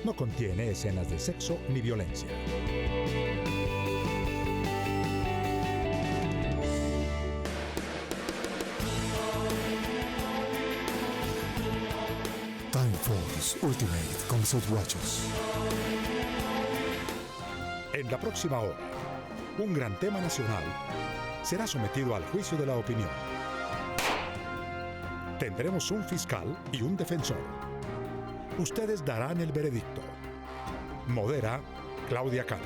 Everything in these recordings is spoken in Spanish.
No contiene escenas de sexo ni violencia. Time Force Ultimate con sus guachos. En la próxima hora, un gran tema nacional será sometido al juicio de la opinión. Tendremos un fiscal y un defensor. Ustedes darán el veredicto. Modera Claudia Cano.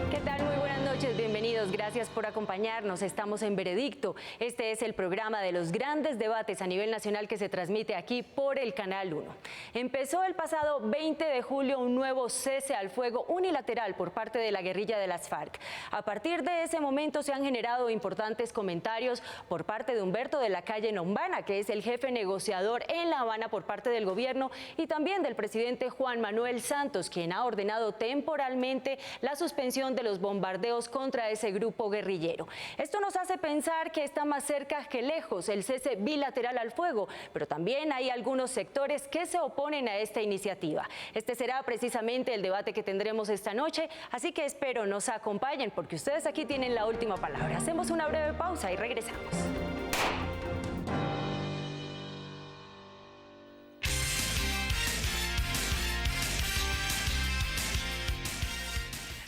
¿Qué tal? Muy buenas noches, bienvenidos, gracias por acompañarnos. Estamos en Veredicto. Este es el programa de los grandes debates a nivel nacional que se transmite aquí por el Canal 1. Empezó el pasado 20 de julio un nuevo cese al fuego unilateral por parte de la guerrilla de las FARC. A partir de ese momento se han generado importantes comentarios por parte de Humberto de la Calle Lombana, que es el jefe negociador en La Habana por parte del gobierno, y también del presidente Juan Manuel Santos, quien ha ordenado temporalmente la suspensión de los bombardeos contra ese grupo guerrillero. Esto nos hace pensar que está más cerca que lejos el cese bilateral al fuego, pero también hay algunos sectores que se oponen a esta iniciativa. Este será precisamente el debate que tendremos esta noche, así que espero nos acompañen porque ustedes aquí tienen la última palabra. Hacemos una breve pausa y regresamos.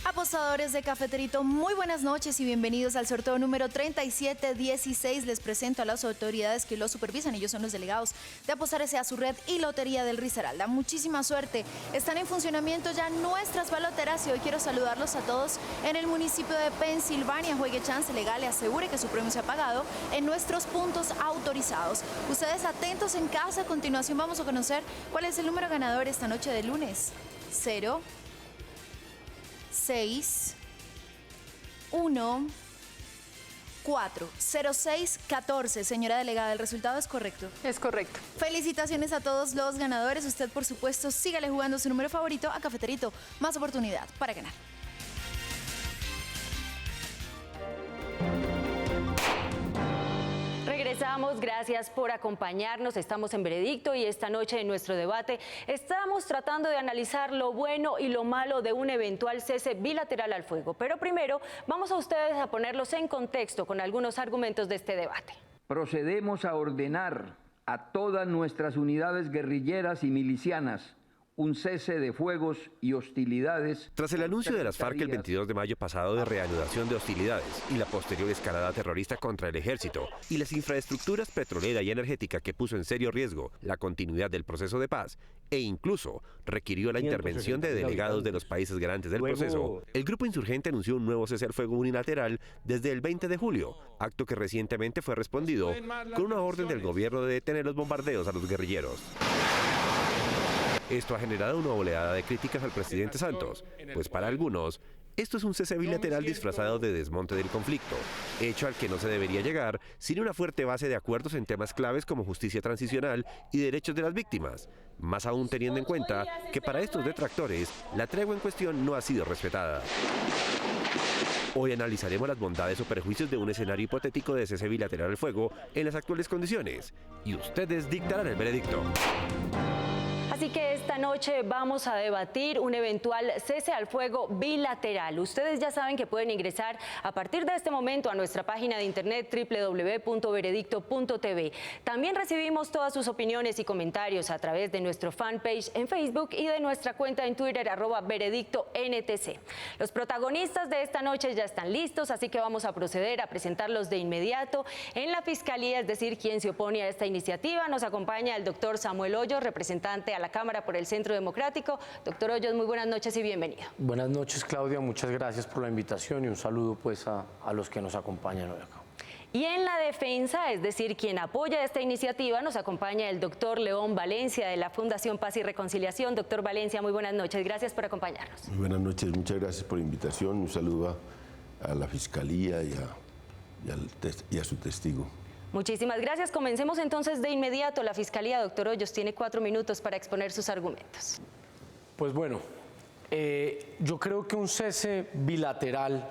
Apostadores de Cafeterito, muy buenas noches y bienvenidos al sorteo número 3716. Les presento a las autoridades que lo supervisan. Ellos son los delegados de Apostar S.A. su red y Lotería del Risaralda. Muchísima suerte. Están en funcionamiento ya nuestras baloteras y hoy quiero saludarlos a todos en el municipio de Pensilvania. Juegue chance legal y asegure que su premio se ha pagado en nuestros puntos autorizados. Ustedes atentos en casa. A continuación vamos a conocer cuál es el número ganador esta noche de lunes. 0, 6, 1, 4, 06, 14. Señora delegada, ¿el resultado es correcto? Es correcto. Felicitaciones a todos los ganadores. Usted, por supuesto, sígale jugando su número favorito a Cafeterito. Más oportunidad para ganar. Regresamos, gracias por acompañarnos. Estamos en Veredicto y esta noche en nuestro debate estamos tratando de analizar lo bueno y lo malo de un eventual cese bilateral al fuego. Pero primero vamos a ustedes a ponerlos en contexto con algunos argumentos de este debate. Procedemos a ordenar a todas nuestras unidades guerrilleras y milicianas un cese de fuegos y hostilidades. Tras el anuncio de las FARC el 22 de mayo pasado de reanudación de hostilidades y la posterior escalada terrorista contra el ejército y las infraestructuras petrolera y energética que puso en serio riesgo la continuidad del proceso de paz e incluso requirió la intervención de delegados de los países garantes del proceso, el grupo insurgente anunció un nuevo cese al fuego unilateral desde el 20 de julio, acto que recientemente fue respondido con una orden del gobierno de detener los bombardeos a los guerrilleros. Esto ha generado una oleada de críticas al presidente Santos, pues para algunos, esto es un cese bilateral disfrazado de desmonte del conflicto, hecho al que no se debería llegar sin una fuerte base de acuerdos en temas claves como justicia transicional y derechos de las víctimas, más aún teniendo en cuenta que para estos detractores, la tregua en cuestión no ha sido respetada. Hoy analizaremos las bondades o perjuicios de un escenario hipotético de cese bilateral al fuego en las actuales condiciones, y ustedes dictarán el veredicto. Así que esta noche vamos a debatir un eventual cese al fuego bilateral. Ustedes ya saben que pueden ingresar a partir de este momento a nuestra página de internet www.veredicto.tv. También recibimos todas sus opiniones y comentarios a través de nuestro fanpage en Facebook y de nuestra cuenta en Twitter @veredictontc. Los protagonistas de esta noche ya están listos, así que vamos a proceder a presentarlos de inmediato en la Fiscalía, es decir, quien se opone a esta iniciativa. Nos acompaña el doctor Samuel Hoyos, representante a la Cámara por el Centro Democrático. Doctor Hoyos, muy buenas noches y bienvenido. Buenas noches, Claudia, muchas gracias por la invitación y un saludo pues a los que nos acompañan hoy acá. Y en la defensa, es decir, quien apoya esta iniciativa, nos acompaña el doctor León Valencia de la Fundación Paz y Reconciliación. Doctor Valencia, muy buenas noches, gracias por acompañarnos. Muy buenas noches, muchas gracias por la invitación. Un saludo a la Fiscalía y a su testigo. Muchísimas gracias. Comencemos entonces de inmediato. La Fiscalía, doctor Hoyos, tiene 4 minutos para exponer sus argumentos. Pues bueno, yo creo que un cese bilateral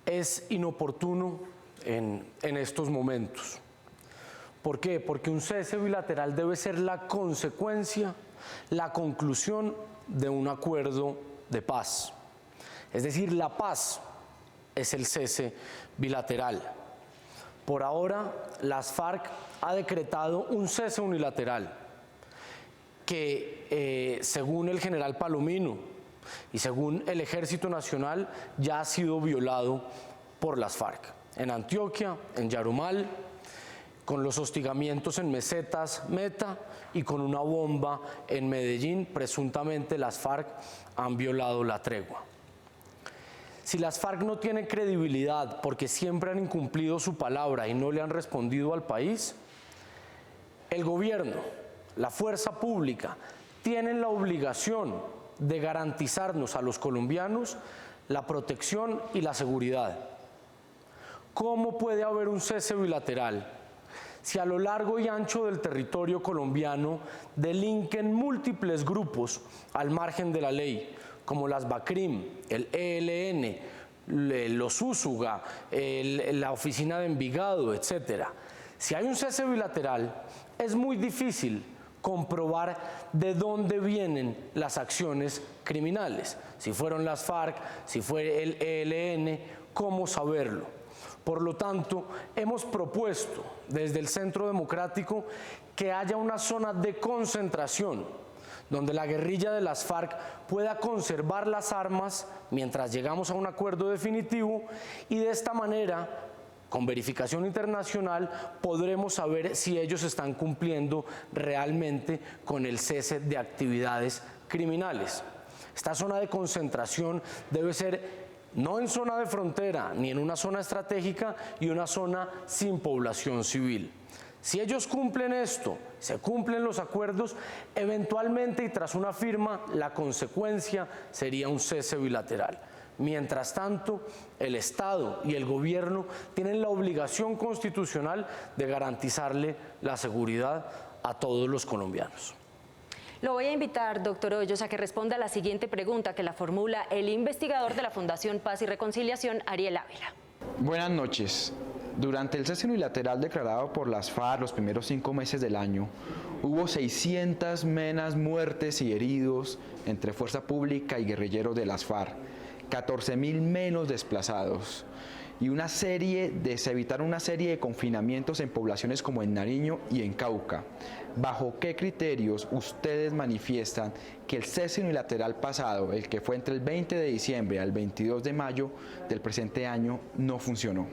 es inoportuno en estos momentos. ¿Por qué? Porque un cese bilateral debe ser la consecuencia la conclusión de un acuerdo de paz. Es decir, la paz es el cese bilateral. Por ahora, las FARC ha decretado un cese unilateral que, según el general Palomino y según el Ejército Nacional, ya ha sido violado por las FARC. En Antioquia, en Yarumal, con los hostigamientos en Mesetas, Meta, y con una bomba en Medellín, presuntamente las FARC han violado la tregua. Si las FARC no tienen credibilidad porque siempre han incumplido su palabra y no le han respondido al país, el gobierno, la fuerza pública, tienen la obligación de garantizarnos a los colombianos la protección y la seguridad. ¿Cómo puede haber un cese bilateral si a lo largo y ancho del territorio colombiano delinquen múltiples grupos al margen de la ley, como las BACRIM, el ELN, los Úsuga, la oficina de Envigado, etc.? Si hay un cese bilateral, es muy difícil comprobar de dónde vienen las acciones criminales. Si fueron las FARC, si fue el ELN, ¿cómo saberlo? Por lo tanto, hemos propuesto desde el Centro Democrático que haya una zona de concentración donde la guerrilla de las FARC pueda conservar las armas mientras llegamos a un acuerdo definitivo, y de esta manera, con verificación internacional, podremos saber si ellos están cumpliendo realmente con el cese de actividades criminales. Esta zona de concentración debe ser no en zona de frontera ni en una zona estratégica y una zona sin población civil. Si ellos cumplen esto, se cumplen los acuerdos, eventualmente y tras una firma, la consecuencia sería un cese bilateral. Mientras tanto, el Estado y el gobierno tienen la obligación constitucional de garantizarle la seguridad a todos los colombianos. Lo voy a invitar, doctor Hoyos, a que responda a la siguiente pregunta que la formula el investigador de la Fundación Paz y Reconciliación, Ariel Ávila. Buenas noches. Durante el cese unilateral declarado por las FARC los primeros 5 meses del año, hubo 600 menos muertes y heridos entre fuerza pública y guerrilleros de las FARC, 14.000 menos desplazados, y se evitaron una serie de confinamientos en poblaciones como en Nariño y en Cauca. ¿Bajo qué criterios ustedes manifiestan que el cese unilateral pasado, el que fue entre el 20 de diciembre al 22 de mayo del presente año, no funcionó?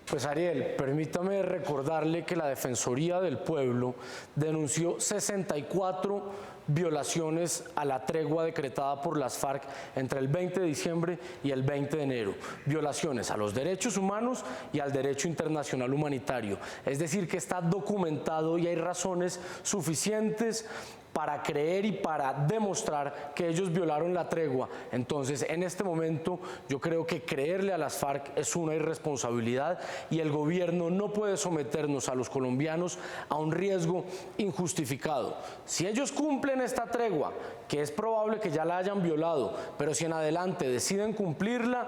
Pues Ariel, permítame recordarle que la Defensoría del Pueblo denunció 64 violaciones a la tregua decretada por las FARC entre el 20 de diciembre y el 20 de enero. Violaciones a los derechos humanos y al derecho internacional humanitario. Es decir, que está documentado y hay razones suficientes para creer y para demostrar que ellos violaron la tregua. Entonces, en este momento, yo creo que creerle a las FARC es una irresponsabilidad y el gobierno no puede someternos a los colombianos a un riesgo injustificado. Si ellos cumplen esta tregua, que es probable que ya la hayan violado, pero si en adelante deciden cumplirla,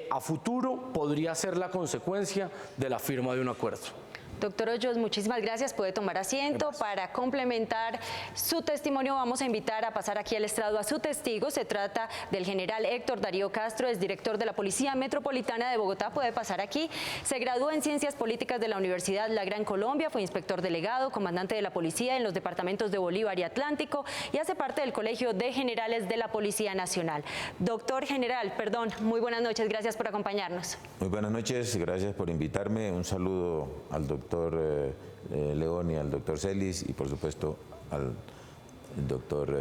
a futuro podría ser la consecuencia de la firma de un acuerdo. Doctor Hoyos, muchísimas gracias. Puede tomar asiento. Gracias. Para complementar su testimonio, vamos a invitar a pasar aquí al estrado a su testigo. Se trata del general Héctor Darío Castro, es director de la Policía Metropolitana de Bogotá. Puede pasar aquí. Se graduó en Ciencias Políticas de la Universidad La Gran Colombia, fue inspector delegado, comandante de la policía en los departamentos de Bolívar y Atlántico y hace parte del Colegio de Generales de la Policía Nacional. Doctor general, muy buenas noches. Gracias por acompañarnos. Muy buenas noches. Gracias por invitarme. Un saludo al doctor León y al doctor Celis y por supuesto al doctor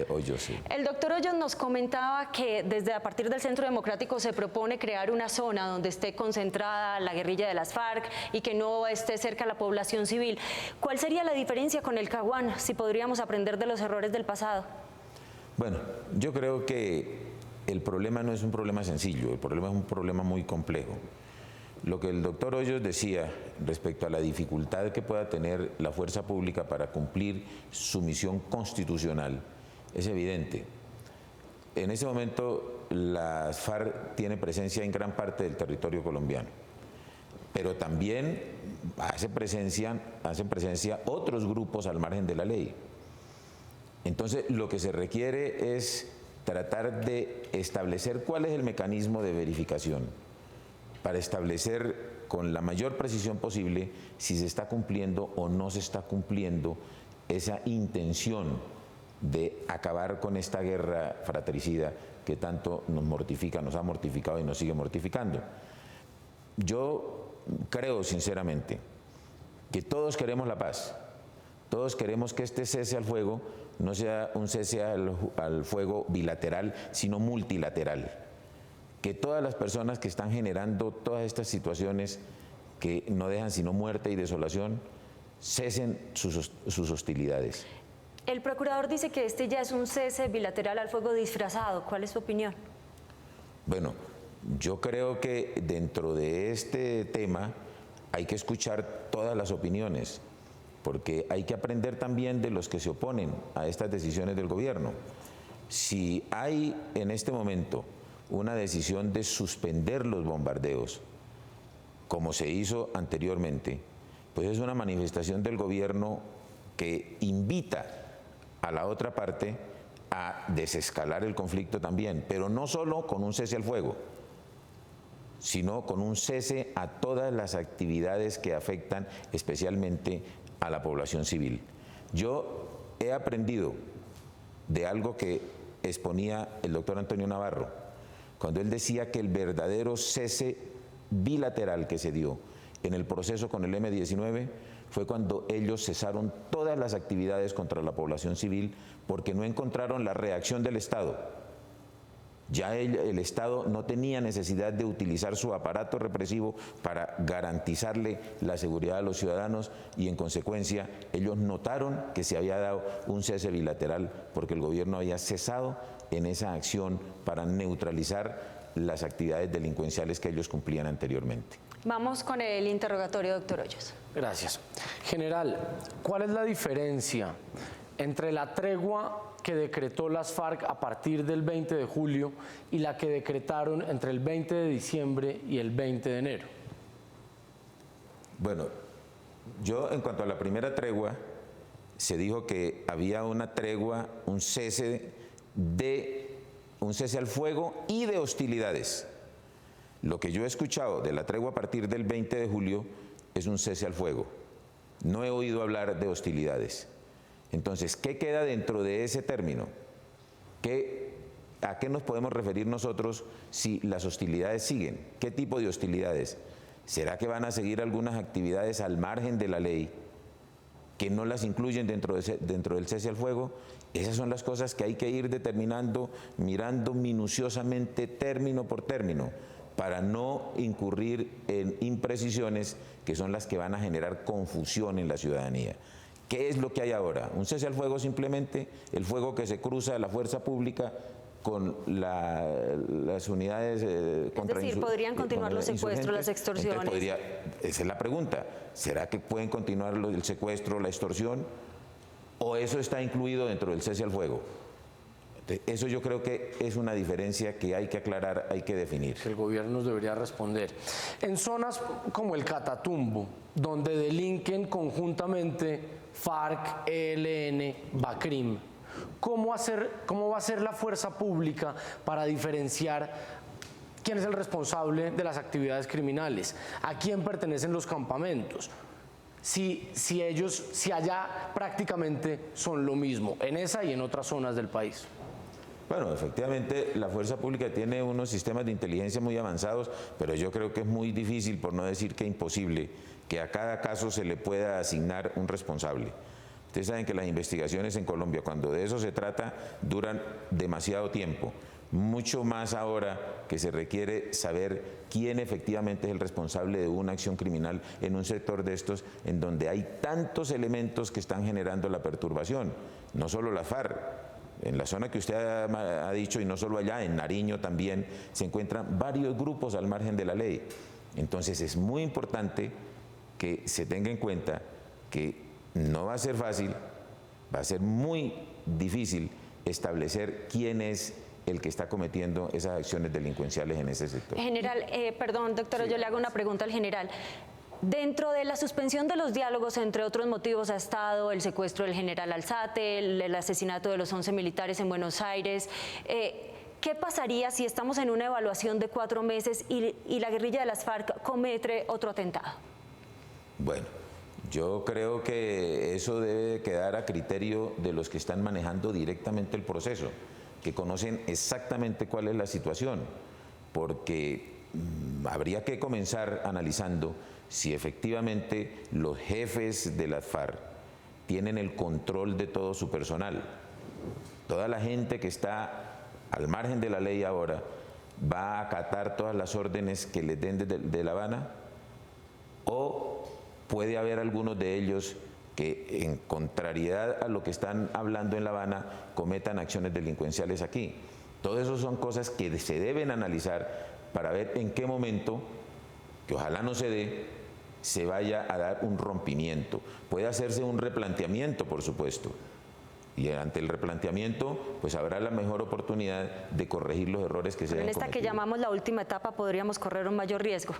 Hoyos. Sí. El doctor Hoyos nos comentaba que a partir del Centro Democrático se propone crear una zona donde esté concentrada la guerrilla de las FARC y que no esté cerca la población civil. ¿Cuál sería la diferencia con el Caguán, si podríamos aprender de los errores del pasado? Bueno, yo creo que el problema no es un problema sencillo, el problema es un problema muy complejo. Lo que el doctor Hoyos decía respecto a la dificultad que pueda tener la fuerza pública para cumplir su misión constitucional es evidente. En este momento las FARC tienen presencia en gran parte del territorio colombiano, pero también hacen presencia otros grupos al margen de la ley. Entonces, lo que se requiere es tratar de establecer cuál es el mecanismo de verificación para establecer con la mayor precisión posible si se está cumpliendo o no se está cumpliendo esa intención de acabar con esta guerra fratricida que tanto nos mortifica, nos ha mortificado y nos sigue mortificando. Yo creo sinceramente que todos queremos la paz, todos queremos que este cese al fuego no sea un cese al fuego bilateral, sino multilateral. Que todas las personas que están generando todas estas situaciones que no dejan sino muerte y desolación, cesen sus hostilidades. El procurador dice que este ya es un cese bilateral al fuego disfrazado. ¿Cuál es su opinión? Bueno, yo creo que dentro de este tema hay que escuchar todas las opiniones, porque hay que aprender también de los que se oponen a estas decisiones del gobierno. Si hay en este momento una decisión de suspender los bombardeos, como se hizo anteriormente, pues es una manifestación del gobierno que invita a la otra parte a desescalar el conflicto también, pero no solo con un cese al fuego, sino con un cese a todas las actividades que afectan especialmente a la población civil. Yo he aprendido de algo que exponía el doctor Antonio Navarro, cuando él decía que el verdadero cese bilateral que se dio en el proceso con el M-19 fue cuando ellos cesaron todas las actividades contra la población civil porque no encontraron la reacción del Estado. Ya el Estado no tenía necesidad de utilizar su aparato represivo para garantizarle la seguridad a los ciudadanos y en consecuencia ellos notaron que se había dado un cese bilateral porque el gobierno había cesado en esa acción para neutralizar las actividades delincuenciales que ellos cumplían anteriormente. Vamos con el interrogatorio, doctor Hoyos. Gracias. General, ¿cuál es la diferencia entre la tregua que decretó las FARC a partir del 20 de julio y la que decretaron entre el 20 de diciembre y el 20 de enero? Bueno, yo en cuanto a la primera tregua, se dijo que había una tregua, un cese al fuego y de hostilidades. Lo que yo he escuchado de la tregua a partir del 20 de julio es un cese al fuego. No he oído hablar de hostilidades. Entonces, ¿qué queda dentro de ese término? ¿A qué nos podemos referir nosotros si las hostilidades siguen? ¿Qué tipo de hostilidades? ¿Será que van a seguir algunas actividades al margen de la ley que no las incluyen dentro del cese al fuego? Esas son las cosas que hay que ir determinando, mirando minuciosamente término por término, para no incurrir en imprecisiones que son las que van a generar confusión en la ciudadanía. ¿Qué es lo que hay ahora? Un cese al fuego simplemente, el fuego que se cruza de la fuerza pública con las unidades contra. Es decir, ¿podrían continuar los secuestros, las extorsiones? Esa es la pregunta. ¿Será que pueden continuar el secuestro, la extorsión? ¿O eso está incluido dentro del cese al fuego? Eso yo creo que es una diferencia que hay que aclarar, hay que definir. Que el gobierno nos debería responder. En zonas como el Catatumbo, donde delinquen conjuntamente FARC, ELN, BACRIM, ¿cómo va a ser la fuerza pública para diferenciar quién es el responsable de las actividades criminales? ¿A quién pertenecen los campamentos? Si allá prácticamente son lo mismo, en esa y en otras zonas del país. Bueno, efectivamente la fuerza pública tiene unos sistemas de inteligencia muy avanzados, pero yo creo que es muy difícil, por no decir que imposible, que a cada caso se le pueda asignar un responsable. Ustedes saben que las investigaciones en Colombia, cuando de eso se trata, duran demasiado tiempo. Mucho más ahora que se requiere saber quién efectivamente es el responsable de una acción criminal en un sector de estos en donde hay tantos elementos que están generando la perturbación. No solo la FARC. En la zona que usted ha dicho, y no solo allá, en Nariño también, se encuentran varios grupos al margen de la ley. Entonces es muy importante que se tenga en cuenta que no va a ser fácil, va a ser muy difícil establecer quién es el que está cometiendo esas acciones delincuenciales en ese sector. General, perdón, doctor, yo le hago una pregunta al general. Dentro de la suspensión de los diálogos, entre otros motivos, ha estado el secuestro del general Alzate, el asesinato de los 11 militares en Buenos Aires. ¿Qué pasaría si estamos en una evaluación de 4 meses y la guerrilla de las FARC comete otro atentado? Bueno, yo creo que eso debe quedar a criterio de los que están manejando directamente el proceso, que conocen exactamente cuál es la situación, porque habría que comenzar analizando si efectivamente los jefes de las FARC tienen el control de todo su personal. Toda la gente que está al margen de la ley ahora va a acatar todas las órdenes que les den de La Habana, o puede haber algunos de ellos que, en contrariedad a lo que están hablando en La Habana, cometan acciones delincuenciales aquí. Todo eso son cosas que se deben analizar para ver en qué momento, que ojalá no se dé, se vaya a dar un rompimiento. Puede hacerse un replanteamiento, por supuesto, y ante el replanteamiento pues habrá la mejor oportunidad de corregir los errores que se hayan cometido. En esta que llamamos la última etapa, ¿podríamos correr un mayor riesgo?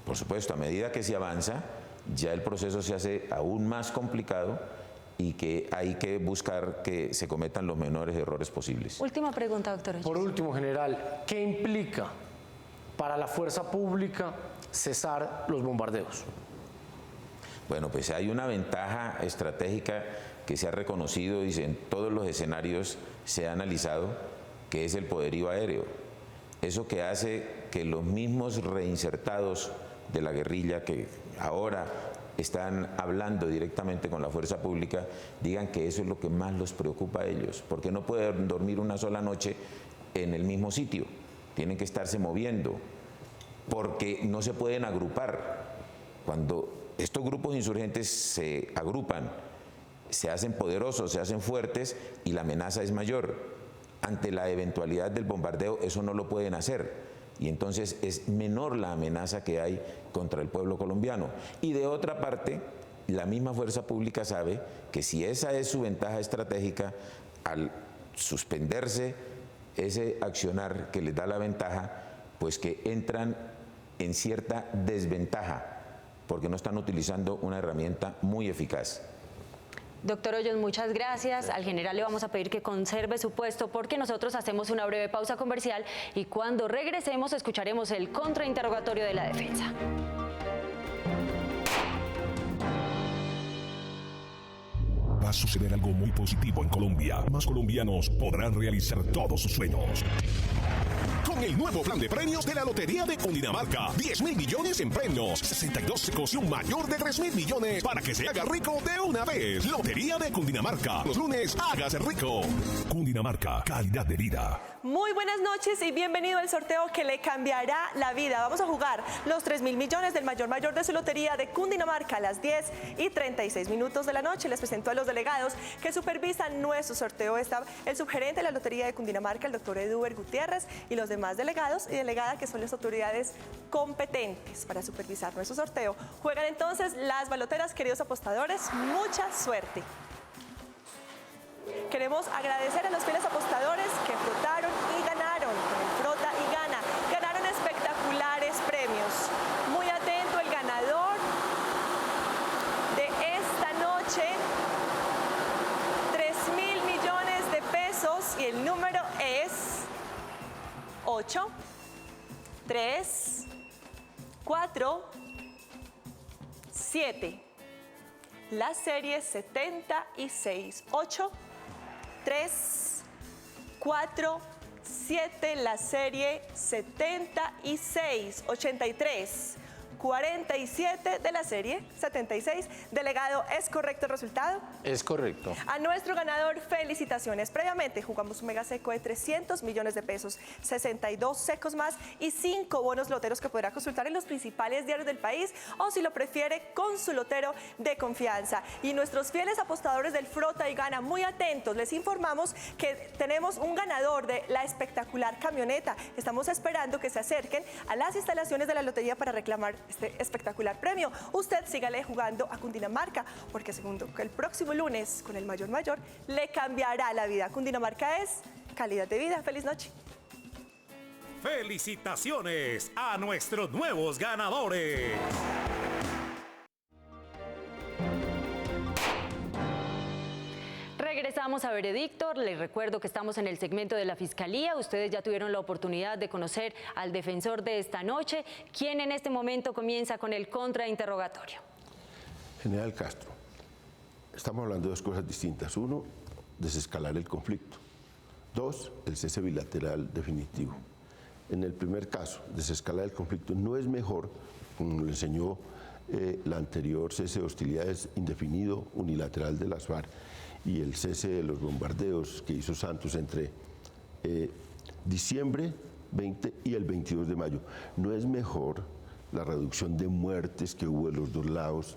Por supuesto, a medida que se avanza, ya el proceso se hace aún más complicado y que hay que buscar que se cometan los menores errores posibles. Última pregunta, doctor. Por último, general, ¿qué implica para la fuerza pública cesar los bombardeos? Bueno, pues hay una ventaja estratégica que se ha reconocido y en todos los escenarios se ha analizado, que es el poderío aéreo. Eso que hace que los mismos reinsertados de la guerrilla que ahora están hablando directamente con la fuerza pública, digan que eso es lo que más los preocupa a ellos, porque no pueden dormir una sola noche en el mismo sitio, tienen que estarse moviendo, porque no se pueden agrupar. Cuando estos grupos insurgentes se agrupan, se hacen poderosos, se hacen fuertes y la amenaza es mayor. Ante la eventualidad del bombardeo, eso no lo pueden hacer. Y entonces es menor la amenaza que hay contra el pueblo colombiano. Y de otra parte, la misma fuerza pública sabe que si esa es su ventaja estratégica, al suspenderse ese accionar que les da la ventaja, pues que entran en cierta desventaja, porque no están utilizando una herramienta muy eficaz. Doctor Hoyos, muchas gracias. Al general le vamos a pedir que conserve su puesto porque nosotros hacemos una breve pausa comercial y cuando regresemos escucharemos el contrainterrogatorio de la defensa. Va a suceder algo muy positivo en Colombia. Más colombianos podrán realizar todos sus sueños. Con el nuevo plan de premios de la Lotería de Cundinamarca. 10.000 millones en premios, 62 secos y un mayor de 3.000 millones para que se haga rico de una vez. Lotería de Cundinamarca. Los lunes, hágase rico. Cundinamarca, calidad de vida. Muy buenas noches y bienvenido al sorteo que le cambiará la vida. Vamos a jugar los 3.000 millones del mayor de su lotería de Cundinamarca a las 10:36 de la noche. Les presento a los delegados que supervisan nuestro sorteo. Está el subgerente de la Lotería de Cundinamarca, el doctor Eduber Gutiérrez, y los demás delegados y delegadas que son las autoridades competentes para supervisar nuestro sorteo. Juegan entonces las baloteras, queridos apostadores. Mucha suerte. Queremos agradecer a los fieles apostadores que frotaron y ganaron. Con el Frota y Gana ganaron espectaculares premios. Muy atento el ganador de esta noche. 3.000 millones de pesos y el número es 8, 3, 4, 7. La serie 76. 8, 3, 4, 7, la serie 76, 83, 47 de la serie 76. Delegado, ¿es correcto el resultado? Es correcto. A nuestro ganador, felicitaciones. Previamente jugamos un mega seco de 300 millones de pesos, 62 secos más y 5 bonos loteros que podrá consultar en los principales diarios del país o, si lo prefiere, con su lotero de confianza. Y nuestros fieles apostadores del Frota y Gana, muy atentos, les informamos que tenemos un ganador de la espectacular camioneta. Estamos esperando que se acerquen a las instalaciones de la lotería para reclamar este espectacular premio. Usted sígale jugando a Cundinamarca, porque segundo que el próximo lunes con el mayor le cambiará la vida. Cundinamarca es calidad de vida. Feliz noche. ¡Felicitaciones a nuestros nuevos ganadores! Regresamos a Veredicto. Les recuerdo que estamos en el segmento de la Fiscalía. Ustedes ya tuvieron la oportunidad de conocer al defensor de esta noche, quien en este momento comienza con el contrainterrogatorio. General Castro, estamos hablando de dos cosas distintas. Uno, desescalar el conflicto. Dos, el cese bilateral definitivo. En el primer caso, desescalar el conflicto, no es mejor, como le enseñó la anterior cese de hostilidades indefinido unilateral de las FARC y el cese de los bombardeos que hizo Santos entre diciembre 20 y el 22 de mayo. ¿No es mejor la reducción de muertes que hubo de los dos lados,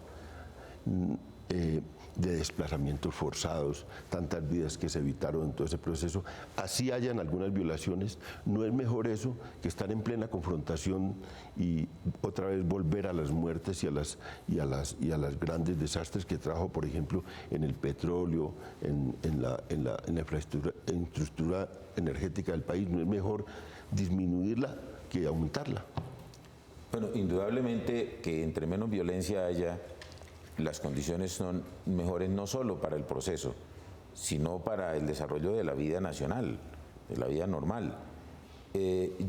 de desplazamientos forzados, tantas vidas que se evitaron en todo ese proceso, así hayan algunas violaciones? ¿No es mejor eso que estar en plena confrontación y otra vez volver a las muertes y a las grandes desastres que trajo, por ejemplo, en el petróleo, en la infraestructura energética del país? ¿No es mejor disminuirla que aumentarla? Bueno, indudablemente que entre menos violencia haya, las condiciones son mejores no solo para el proceso, sino para el desarrollo de la vida nacional, de la vida normal.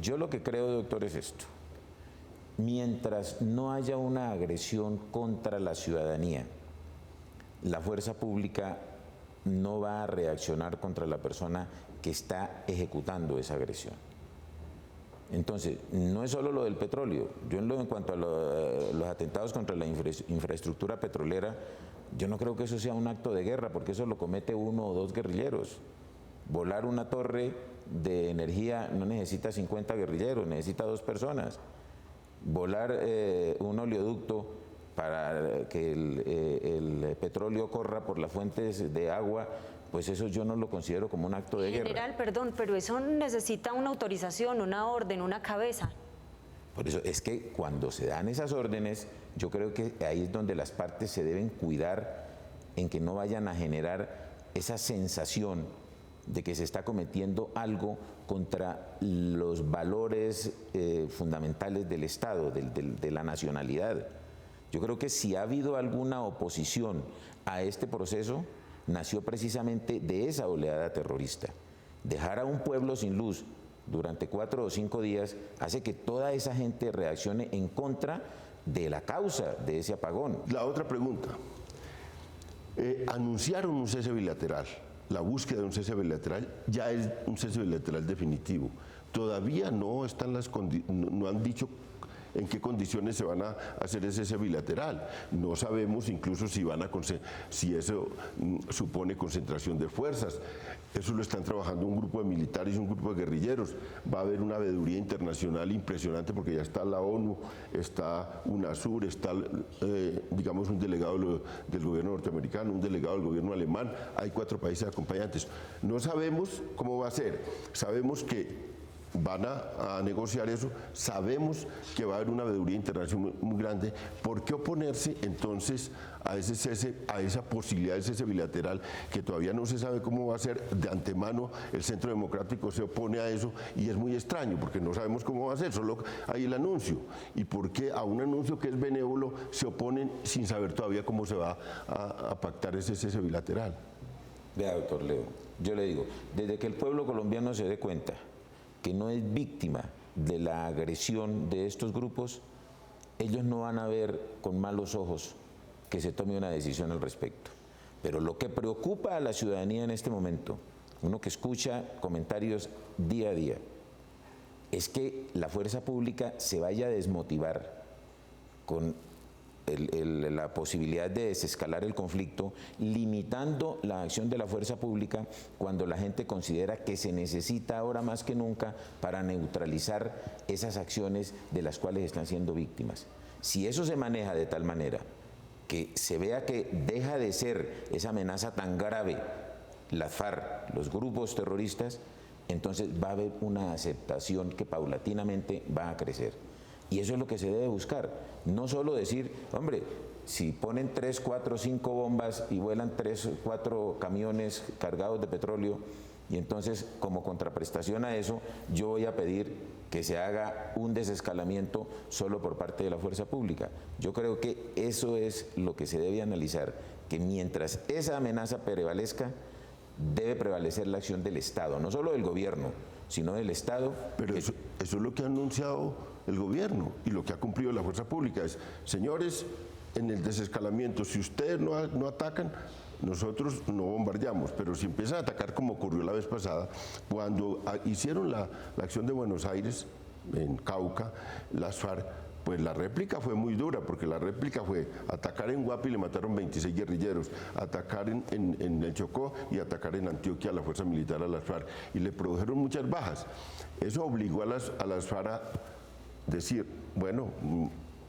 Yo lo que creo, doctor, es esto. Mientras no haya una agresión contra la ciudadanía, la fuerza pública no va a reaccionar contra la persona que está ejecutando esa agresión. Entonces, no es solo lo del petróleo. Yo en cuanto a los atentados contra la infraestructura petrolera, yo no creo que eso sea un acto de guerra, porque eso lo comete uno o dos guerrilleros. Volar una torre de energía no necesita 50 guerrilleros, necesita 2 personas. Volar un oleoducto para que el petróleo corra por las fuentes de agua, pues eso yo no lo considero como un acto de guerra. General, perdón, pero eso necesita una autorización, una orden, una cabeza. Por eso es que cuando se dan esas órdenes, yo creo que ahí es donde las partes se deben cuidar en que no vayan a generar esa sensación de que se está cometiendo algo contra los valores fundamentales del Estado, de la nacionalidad. Yo creo que si ha habido alguna oposición a este proceso, nació precisamente de esa oleada terrorista. Dejar a un pueblo sin luz durante 4 o 5 días hace que toda esa gente reaccione en contra de la causa de ese apagón. La otra pregunta. Anunciaron un cese bilateral. La búsqueda de un cese bilateral ya es un cese bilateral definitivo. Todavía no están no han dicho en qué condiciones se van a hacer ese cese bilateral. No sabemos incluso si eso supone concentración de fuerzas. Eso lo están trabajando un grupo de militares y un grupo de guerrilleros. Va a haber una veeduría internacional impresionante porque ya está la ONU, está UNASUR, está digamos un delegado del gobierno norteamericano, un delegado del gobierno alemán. Hay 4 países acompañantes. No sabemos cómo va a ser. Sabemos que van a negociar eso, sabemos que va a haber una veeduría internacional muy grande. ¿Por qué oponerse entonces a ese cese, a esa posibilidad de cese bilateral que todavía no se sabe cómo va a ser? De antemano el Centro Democrático se opone a eso y es muy extraño porque no sabemos cómo va a ser, solo hay el anuncio. ¿Y por qué a un anuncio que es benévolo se oponen sin saber todavía cómo se va a pactar ese cese bilateral? Vea, doctor Leo, yo le digo, desde que el pueblo colombiano se dé cuenta que no es víctima de la agresión de estos grupos, ellos no van a ver con malos ojos que se tome una decisión al respecto. Pero lo que preocupa a la ciudadanía en este momento, uno que escucha comentarios día a día, es que la fuerza pública se vaya a desmotivar con la posibilidad de desescalar el conflicto, limitando la acción de la fuerza pública cuando la gente considera que se necesita ahora más que nunca para neutralizar esas acciones de las cuales están siendo víctimas. Si eso se maneja de tal manera que se vea que deja de ser esa amenaza tan grave las FARC, los grupos terroristas, entonces va a haber una aceptación que paulatinamente va a crecer. Y eso es lo que se debe buscar. No solo decir, hombre, si ponen 3, 4, 5 bombas y vuelan 3, 4 camiones cargados de petróleo, y entonces como contraprestación a eso, yo voy a pedir que se haga un desescalamiento solo por parte de la fuerza pública. Yo creo que eso es lo que se debe analizar, que mientras esa amenaza prevalezca, debe prevalecer la acción del Estado, no solo del gobierno, sino del Estado. Pero eso es lo que ha anunciado el gobierno y lo que ha cumplido la fuerza pública. Es, señores, en el desescalamiento, si ustedes no atacan, nosotros no bombardeamos, pero si empiezan a atacar como ocurrió la vez pasada, cuando hicieron la acción de Buenos Aires, en Cauca, las FARC, pues la réplica fue muy dura, porque la réplica fue atacar en Guapi, le mataron 26 guerrilleros, atacar en el Chocó y atacar en Antioquia a la fuerza militar, a las FARC, y le produjeron muchas bajas. Eso obligó a las FARC a decir, bueno,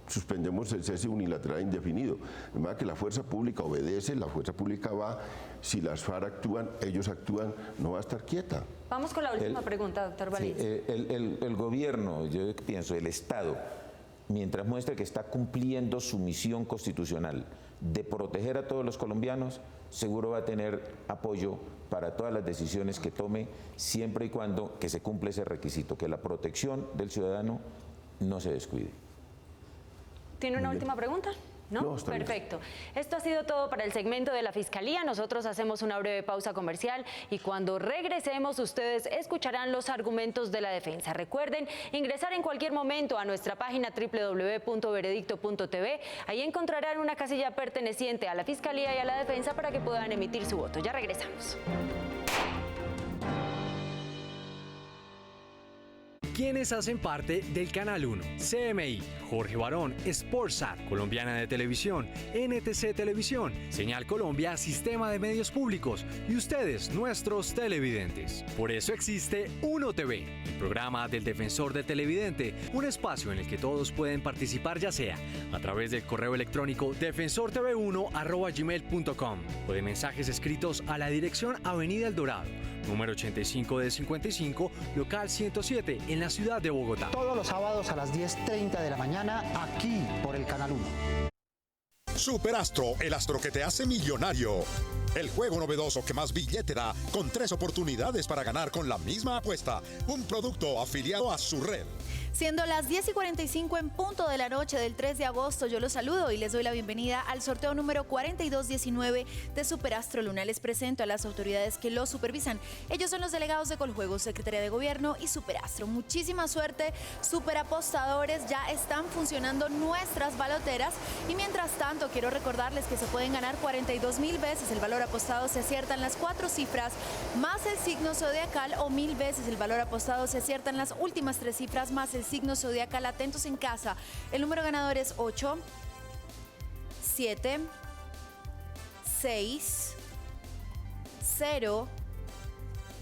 suspendemos el cese unilateral indefinido. De manera que la fuerza pública obedece, la fuerza pública va, si las FARC actúan, ellos actúan, no va a estar quieta. Vamos con la última pregunta, doctor Valencia. Sí, el gobierno, yo pienso, el Estado, mientras muestre que está cumpliendo su misión constitucional de proteger a todos los colombianos, seguro va a tener apoyo para todas las decisiones que tome, siempre y cuando que se cumpla ese requisito, que la protección del ciudadano no se descuide. ¿Tiene una última pregunta? ¿No? Perfecto. Esto ha sido todo para el segmento de la Fiscalía. Nosotros hacemos una breve pausa comercial y cuando regresemos ustedes escucharán los argumentos de la defensa. Recuerden ingresar en cualquier momento a nuestra página www.veredicto.tv. Ahí encontrarán una casilla perteneciente a la Fiscalía y a la defensa para que puedan emitir su voto. Ya regresamos. Quienes hacen parte del Canal 1, CMI, Jorge Barón, Sportsat, Colombiana de Televisión, NTC Televisión, Señal Colombia, Sistema de Medios Públicos y ustedes, nuestros televidentes. Por eso existe Uno TV, el programa del defensor del televidente, un espacio en el que todos pueden participar ya sea a través del correo electrónico defensortv1@gmail.com o de mensajes escritos a la dirección Avenida El Dorado, número 85 de 55, local 107, en la ciudad de Bogotá. Todos los sábados a las 10:30 de la mañana, aquí por el Canal 1. Superastro, el astro que te hace millonario. El juego novedoso que más billete da, con 3 oportunidades para ganar con la misma apuesta. Un producto afiliado a su red. Siendo las 10:45 en punto de la noche del 3 de agosto, yo los saludo y les doy la bienvenida al sorteo número 4219 de Superastro Luna. Les presento a las autoridades que lo supervisan. Ellos son los delegados de Coljuegos, Secretaría de Gobierno y Superastro. Muchísima suerte, superapostadores. Ya están funcionando nuestras baloteras y mientras tanto quiero recordarles que se pueden ganar 42.000 veces el valor apostado si aciertan las 4 cifras más el signo zodiacal o 1.000 veces el valor apostado si aciertan las últimas 3 cifras más el signo zodiacal. Atentos en casa. El número ganador es 8, 7, 6, 0,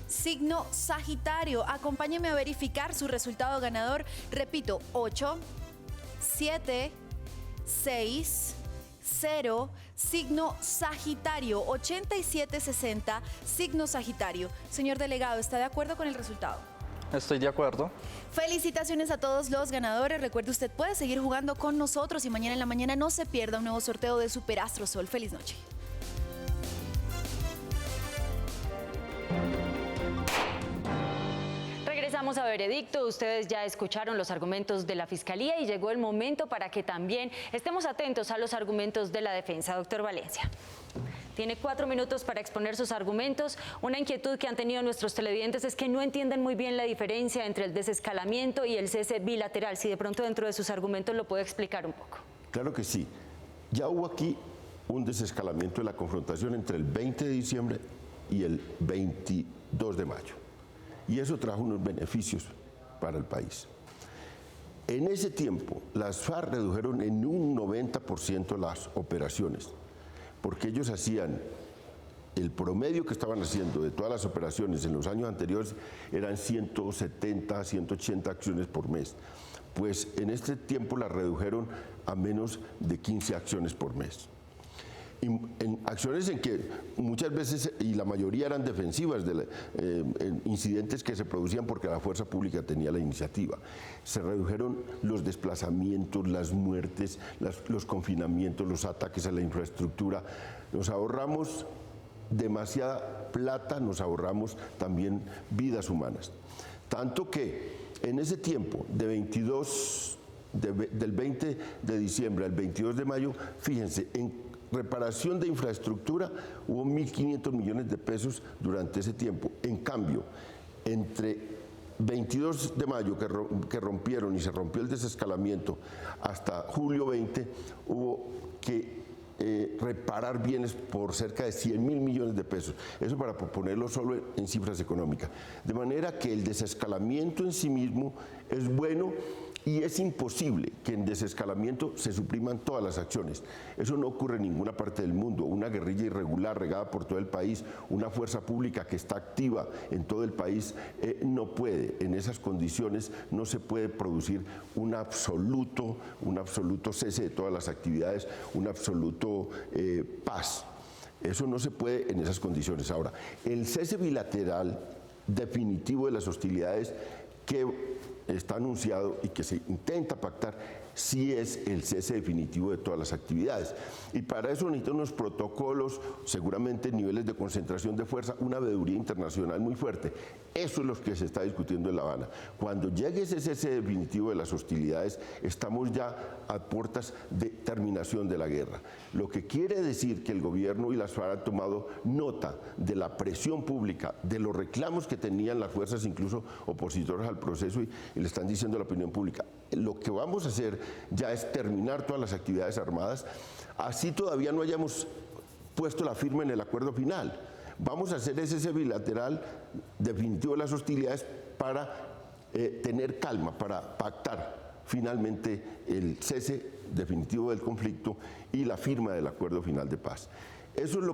signo Sagitario. Acompáñenme a verificar su resultado ganador. Repito, 8, 7, 6, 0, signo Sagitario, 8760, signo Sagitario. Señor delegado, ¿está de acuerdo con el resultado? Estoy de acuerdo. Felicitaciones a todos los ganadores. Recuerde, usted puede seguir jugando con nosotros y mañana en la mañana no se pierda un nuevo sorteo de Superastro Sol. Feliz noche. Regresamos a Veredicto. Ustedes ya escucharon los argumentos de la Fiscalía y llegó el momento para que también estemos atentos a los argumentos de la defensa. Doctor Valencia. Tiene 4 minutos para exponer sus argumentos. Una inquietud que han tenido nuestros televidentes es que no entienden muy bien la diferencia entre el desescalamiento y el cese bilateral. Si de pronto dentro de sus argumentos lo puede explicar un poco. Claro que sí. Ya hubo aquí un desescalamiento de la confrontación entre el 20 de diciembre y el 22 de mayo. Y eso trajo unos beneficios para el país. En ese tiempo, las FARC redujeron en un 90% las operaciones, porque ellos hacían, el promedio que estaban haciendo de todas las operaciones en los años anteriores eran 170, 180 acciones por mes. Pues en este tiempo las redujeron a menos de 15 acciones por mes. En acciones en que muchas veces, y la mayoría eran defensivas, en incidentes que se producían porque la fuerza pública tenía la iniciativa. Se redujeron los desplazamientos, las muertes, los confinamientos, los ataques a la infraestructura. Nos ahorramos demasiada plata, nos ahorramos también vidas humanas. Tanto que en ese tiempo, del 20 de diciembre al 22 de mayo, fíjense, reparación de infraestructura hubo 1.500 millones de pesos durante ese tiempo. En cambio, entre 22 de mayo que rompieron y se rompió el desescalamiento hasta julio 20, hubo que reparar bienes por cerca de 100.000 millones de pesos. Eso para ponerlo solo en cifras económicas. De manera que el desescalamiento en sí mismo es bueno y es imposible que en desescalamiento se supriman todas las acciones. Eso no ocurre en ninguna parte del mundo. Una guerrilla irregular regada por todo el país, una fuerza pública que está activa en todo el país, no puede. En esas condiciones no se puede producir un absoluto cese de todas las actividades, un absoluto paz. Eso no se puede en esas condiciones. Ahora, el cese bilateral definitivo de las hostilidades que está anunciado y que se intenta pactar, sí es el cese definitivo de todas las actividades. Y para eso necesitan unos protocolos, seguramente niveles de concentración de fuerza, una veeduría internacional muy fuerte. Eso es lo que se está discutiendo en La Habana. Cuando llegue ese cese definitivo de las hostilidades, estamos ya a puertas de terminación de la guerra. Lo que quiere decir que el gobierno y las FARC han tomado nota de la presión pública, de los reclamos que tenían las fuerzas, incluso opositoras al proceso, y le están diciendo a la opinión pública: lo que vamos a hacer ya es terminar todas las actividades armadas, así todavía no hayamos puesto la firma en el acuerdo final. Vamos a hacer ese cese bilateral definitivo de las hostilidades para tener calma, para pactar finalmente el cese definitivo del conflicto y la firma del acuerdo final de paz. Eso es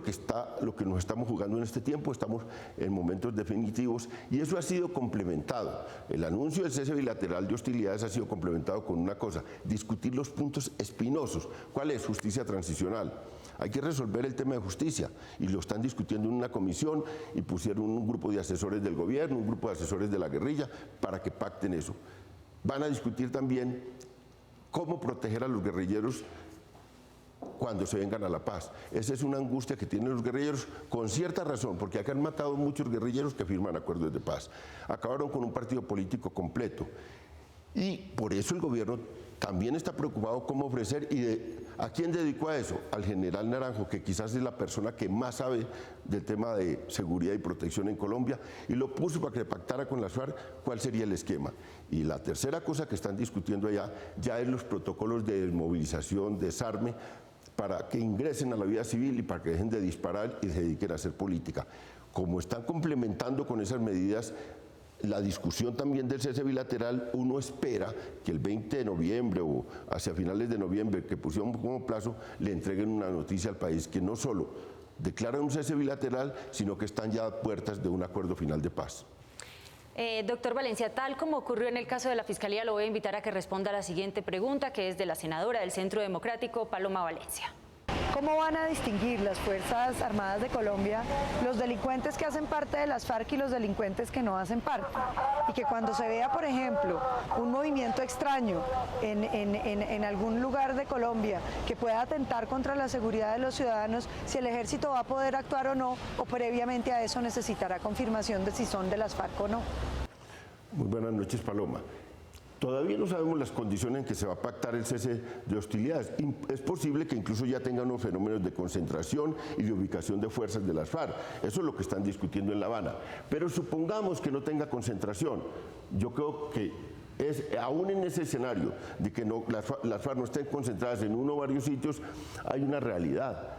lo que nos estamos jugando en este tiempo, estamos en momentos definitivos y eso ha sido complementado. El anuncio del cese bilateral de hostilidades ha sido complementado con una cosa: discutir los puntos espinosos. ¿Cuál es? Justicia transicional. Hay que resolver el tema de justicia y lo están discutiendo en una comisión y pusieron un grupo de asesores del gobierno, un grupo de asesores de la guerrilla para que pacten eso. Van a discutir también cómo proteger a los guerrilleros cuando se vengan a la paz. Esa es una angustia que tienen los guerrilleros con cierta razón, porque acá han matado muchos guerrilleros que firman acuerdos de paz. Acabaron con un partido político completo. Y por eso el gobierno también está preocupado cómo ofrecer. ¿A quién dedicó a eso? Al general Naranjo, que quizás es la persona que más sabe del tema de seguridad y protección en Colombia, y lo puso para que pactara con las FARC cuál sería el esquema. Y la tercera cosa que están discutiendo allá ya es los protocolos de desmovilización, desarme, para que ingresen a la vida civil y para que dejen de disparar y se dediquen a hacer política. Como están complementando con esas medidas la discusión también del cese bilateral, uno espera que el 20 de noviembre o hacia finales de noviembre, que pusieron como plazo, le entreguen una noticia al país que no solo declaran un cese bilateral, sino que están ya a puertas de un acuerdo final de paz. Doctor Valencia, tal como ocurrió en el caso de la Fiscalía, lo voy a invitar a que responda a la siguiente pregunta, que es de la senadora del Centro Democrático, Paloma Valencia. ¿Cómo van a distinguir las Fuerzas Armadas de Colombia los delincuentes que hacen parte de las FARC y los delincuentes que no hacen parte? Y que cuando se vea, por ejemplo, un movimiento extraño en algún lugar de Colombia que pueda atentar contra la seguridad de los ciudadanos, si el ejército va a poder actuar o no, o previamente a eso necesitará confirmación de si son de las FARC o no. Muy buenas noches, Paloma. Todavía no sabemos las condiciones en que se va a pactar el cese de hostilidades. Es posible que incluso ya tengan unos fenómenos de concentración y de ubicación de fuerzas de las FARC. Eso es lo que están discutiendo en La Habana. Pero supongamos que no tenga concentración. Yo creo que aún en ese escenario de que las FARC no estén concentradas en uno o varios sitios, hay una realidad.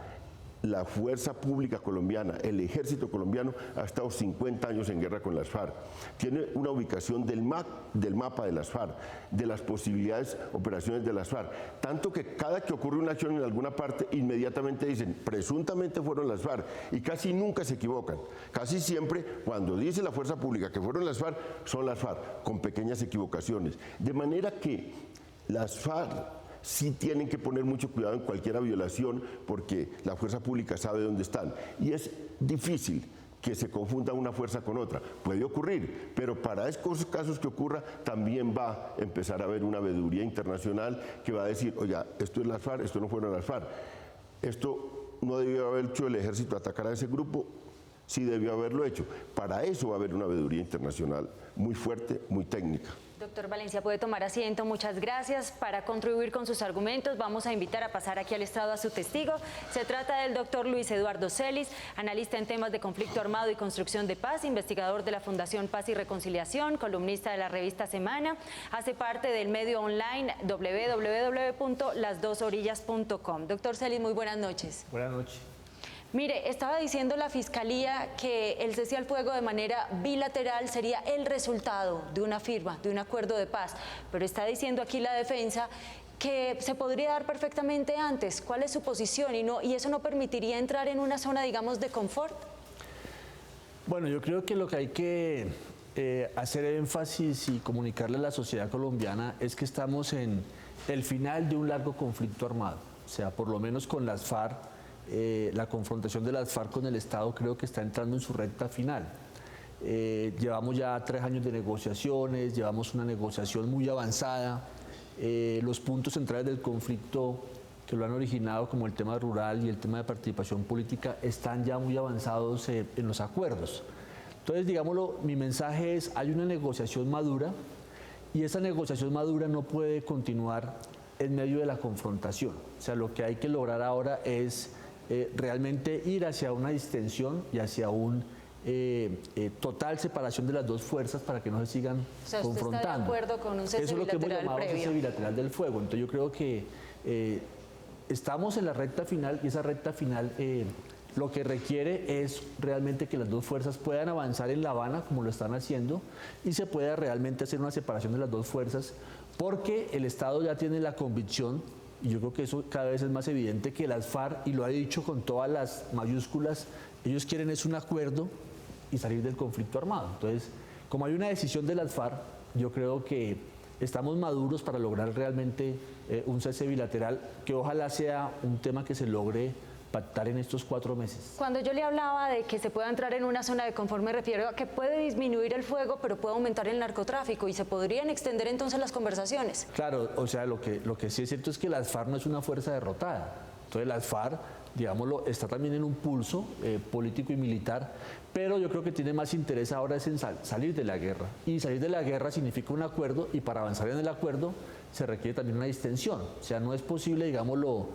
La fuerza pública colombiana, el ejército colombiano, ha estado 50 años en guerra con las FARC. Tiene una ubicación del mapa de las FARC, de las posibilidades, operaciones de las FARC. Tanto que cada que ocurre una acción en alguna parte, inmediatamente dicen, presuntamente fueron las FARC, y casi nunca se equivocan. Casi siempre, cuando dice la fuerza pública que fueron las FARC, son las FARC, con pequeñas equivocaciones. De manera que las FARC sí tienen que poner mucho cuidado en cualquier violación, porque la fuerza pública sabe dónde están. Y es difícil que se confunda una fuerza con otra. Puede ocurrir, pero para estos casos que ocurra, también va a empezar a haber una veeduría internacional que va a decir, oiga, esto es las FARC, esto no fueron las FARC. Esto no debió haber hecho el ejército atacar a ese grupo, sí debió haberlo hecho. Para eso va a haber una veeduría internacional muy fuerte, muy técnica. Doctor Valencia, puede tomar asiento. Muchas gracias. Para contribuir con sus argumentos, vamos a invitar a pasar aquí al estrado a su testigo. Se trata del doctor Luis Eduardo Celis, analista en temas de conflicto armado y construcción de paz, investigador de la Fundación Paz y Reconciliación, columnista de la revista Semana, hace parte del medio online www.lasdosorillas.com. Doctor Celis, muy buenas noches. Buenas noches. Mire, estaba diciendo la Fiscalía que el cese al fuego de manera bilateral sería el resultado de una firma, de un acuerdo de paz, pero está diciendo aquí la defensa que se podría dar perfectamente antes. ¿Cuál es su posición? ¿Y eso no permitiría entrar en una zona, digamos, de confort? Bueno, yo creo que lo que hay que hacer énfasis y comunicarle a la sociedad colombiana es que estamos en el final de un largo conflicto armado, o sea, por lo menos con las FARC. La confrontación de las FARC con el Estado creo que está entrando en su recta final. Llevamos ya 3 años de negociaciones, llevamos una negociación muy avanzada. Los puntos centrales del conflicto que lo han originado, como el tema rural y el tema de participación política, están ya muy avanzados en los acuerdos. Entonces, digámoslo, mi mensaje es, hay una negociación madura y esa negociación madura no puede continuar en medio de la confrontación. O sea, lo que hay que lograr ahora es realmente ir hacia una distensión y hacia un total separación de las dos fuerzas para que no se sigan confrontando. ¿Usted está de acuerdo con un cese Eso es lo que hemos llamado previo? cese bilateral del fuego. Entonces yo creo que estamos en la recta final y esa recta final lo que requiere es realmente que las dos fuerzas puedan avanzar en La Habana como lo están haciendo y se pueda realmente hacer una separación de las dos fuerzas, porque el Estado ya tiene la convicción, y yo creo que eso cada vez es más evidente, que las FARC, y lo ha dicho con todas las mayúsculas, ellos quieren es un acuerdo y salir del conflicto armado. Entonces, como hay una decisión de las FARC, yo creo que estamos maduros para lograr realmente un cese bilateral, que ojalá sea un tema que se logre pactar en estos 4 meses. Cuando yo le hablaba de que se pueda entrar en una zona de confort, me refiero a que puede disminuir el fuego, pero puede aumentar el narcotráfico y se podrían extender entonces las conversaciones. Claro, o sea, lo que sí es cierto es que las FARC no es una fuerza derrotada. Entonces las FARC, digámoslo, está también en un pulso político y militar, pero yo creo que tiene más interés ahora es en salir de la guerra. Y salir de la guerra significa un acuerdo, y para avanzar en el acuerdo se requiere también una distensión. O sea, no es posible, digámoslo,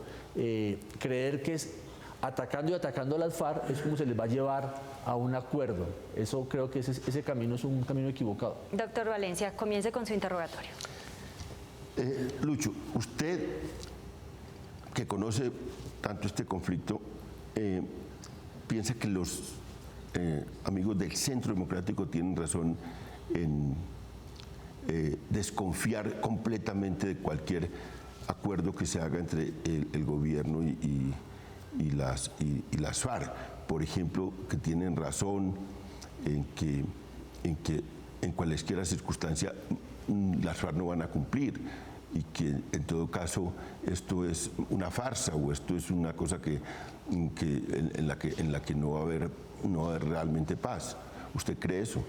creer que es atacando y atacando a las FARC es como se les va a llevar a un acuerdo. Eso creo que ese camino es un camino equivocado. Doctor Valencia, comience con su interrogatorio. Lucho, usted que conoce tanto este conflicto, piensa que los amigos del Centro Democrático tienen razón en desconfiar completamente de cualquier acuerdo que se haga entre el gobierno y las FARC, por ejemplo, que tienen razón en que en cualesquiera circunstancia las FARC no van a cumplir y que en todo caso esto es una farsa o esto es una cosa en la que no va a haber realmente paz. ¿Usted cree eso?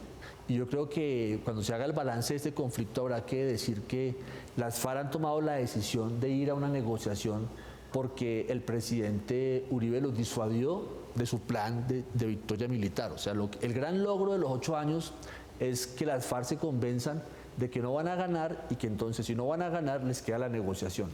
Y yo creo que cuando se haga el balance de este conflicto habrá que decir que las FARC han tomado la decisión de ir a una negociación porque el presidente Uribe los disuadió de su plan de victoria militar. O sea, el gran logro de los 8 años es que las FARC se convenzan de que no van a ganar y que entonces si no van a ganar les queda la negociación.